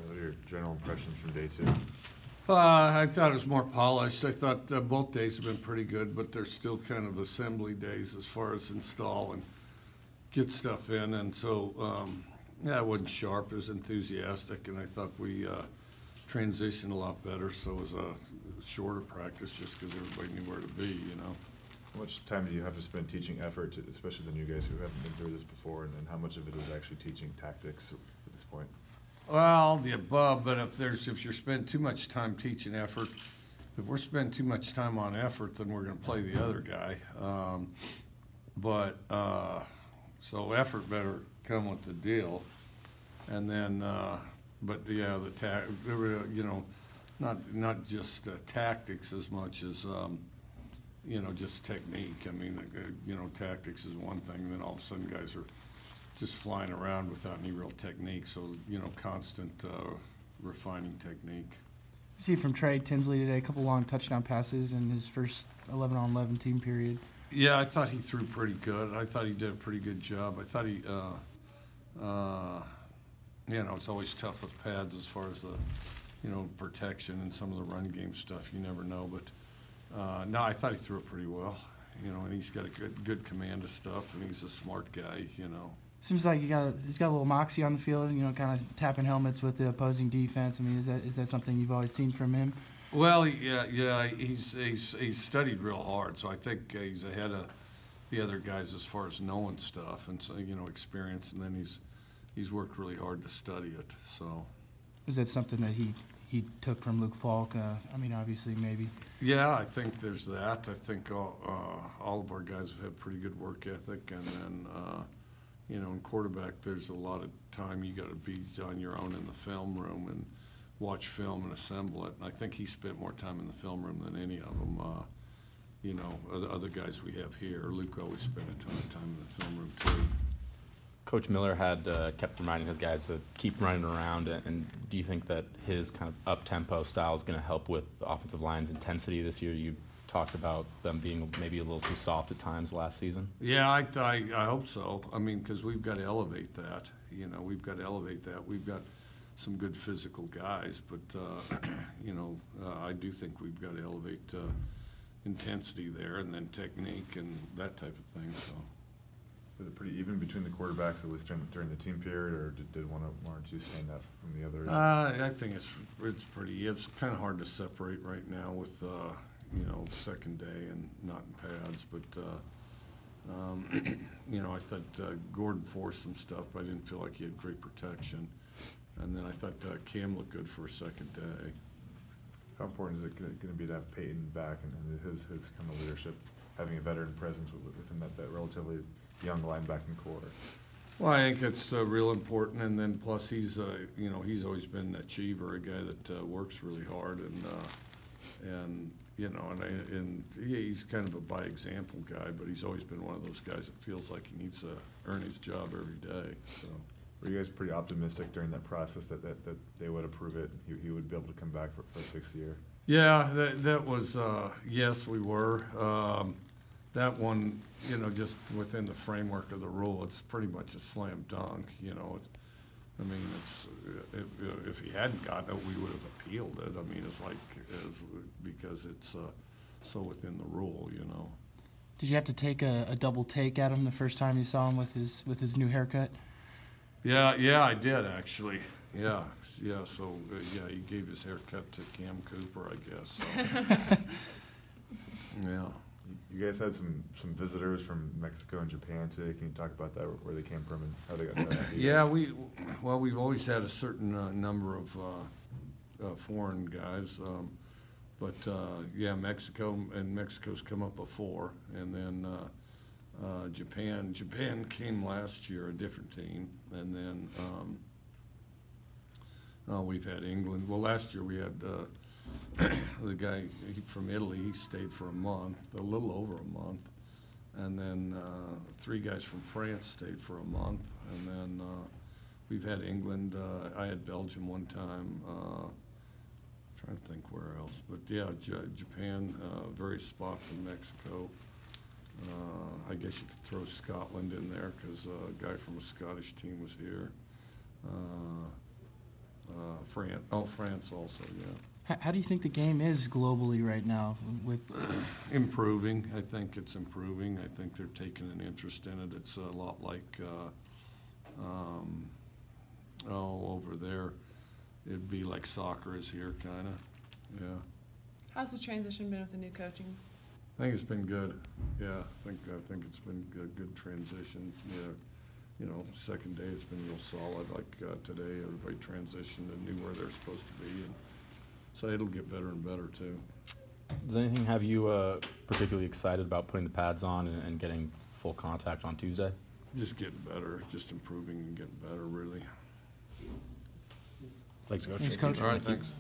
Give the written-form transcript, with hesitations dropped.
what are your general impressions from day 2? I thought it was more polished. I thought both days have been pretty good, but they're still kind of assembly days as far as install and get stuff in. And so, yeah, it wasn't sharp, it was enthusiastic, and I thought we transitioned a lot better. So it was a shorter practice just because everybody knew where to be, you know. How much time do you have to spend teaching effort, especially the new guys who haven't been through this before, and how much of it is actually teaching tactics at this point? Well, the above, but if you're spending too much time teaching effort, if we're spending too much time on effort, then we're going to play the other guy. So effort better come with the deal, and then, but yeah, you know, not just tactics as much as you know, just technique. I mean, you know, tactics is one thing, and then all of a sudden guys are just flying around without any real technique. So, you know, constant refining technique. See from Trey Tinsley today, a couple long touchdown passes in his first 11-on-11 team period. Yeah, I thought he threw pretty good. I thought he did a pretty good job. I thought he, you know, it's always tough with pads as far as the, you know, protection and some of the run game stuff. You never know, but no, I thought he threw it pretty well. You know, and he's got a good command of stuff, and he's a smart guy. You know. Seems like he's got a little moxie on the field, you know, kind of tapping helmets with the opposing defense. I mean, is that something you've always seen from him? Well, yeah, he's studied real hard, so I think he's ahead of the other guys as far as knowing stuff and, so, you know, experience, and then he's worked really hard to study it. So. Is that something that he took from Luke Falk? I mean, obviously, maybe. Yeah, I think there's that. I think all of our guys have had pretty good work ethic, and then. You know, in quarterback, there's a lot of time you got to be on your own in the film room and watch film and assemble it. And I think he spent more time in the film room than any of them. You know, other guys we have here. Luke always spent a ton of time in the film room too. Coach Miller had kept reminding his guys to keep running around. And do you think that his kind of up-tempo style is going to help with the offensive line's intensity this year? You talked about them being maybe a little too soft at times last season. Yeah, I hope so. I mean, because we've got to elevate that. You know, we've got to elevate that. We've got some good physical guys, but you know, I do think we've got to elevate intensity there, and then technique and that type of thing. So. Was it pretty even between the quarterbacks, at least during the team period, or did one or two stand out from the others? I think it's pretty. It's kind of hard to separate right now with. You know, second day and not in pads, but you know, I thought Gordon forced some stuff, but I didn't feel like he had great protection. And then I thought Cam looked good for a second day. How important is it going to be to have Peyton back and his kind of leadership, having a veteran presence within that relatively young linebacking core? Well, I think it's real important, and then plus he's you know, he's always been an achiever, a guy that works really hard, and you know, and he's kind of a by example guy, but he's always been one of those guys that feels like he needs to earn his job every day. So. Were you guys pretty optimistic during that process that they would approve it? He would be able to come back for a sixth year? Yeah, that was yes, we were. That one, you know, just within the framework of the rule, it's pretty much a slam dunk. You know, I mean, if he hadn't gotten it, we would have appealed it. I mean, it's like because it's so within the rule, you know. Did you have to take a double take at him the first time you saw him with his new haircut? Yeah, I did actually. Yeah. So yeah, he gave his haircut to Cam Cooper, I guess. So. Yeah. You guys had some visitors from Mexico and Japan today. Can you talk about that, where they came from and how they got that? Yeah, we've always had a certain number of foreign guys, but yeah, Mexico's come up before, and then Japan came last year, a different team, and then we've had England. Well, last year we had. The guy from Italy, he stayed for a month, a little over a month, and then 3 guys from France stayed for a month, and then we've had England. I had Belgium one time. Trying to think where else, but yeah, Japan, various spots in Mexico. I guess you could throw Scotland in there because a guy from a Scottish team was here. France also, yeah. How do you think the game is globally right now with Improving, I think it's improving. I think they're taking an interest in it. It's a lot like, over there, it'd be like soccer is here, kinda, yeah. How's the transition been with the new coaching? I think it's been good, yeah, I think it's been good transition, yeah. You know, second day it's been real solid, like, today, everybody transitioned and knew where they're supposed to be, and so it'll get better and better too. Does anything have you particularly excited about putting the pads on and getting full contact on Tuesday? Just getting better, just improving and getting better, really. Thanks, Coach. Thanks, Coach. All right, thanks.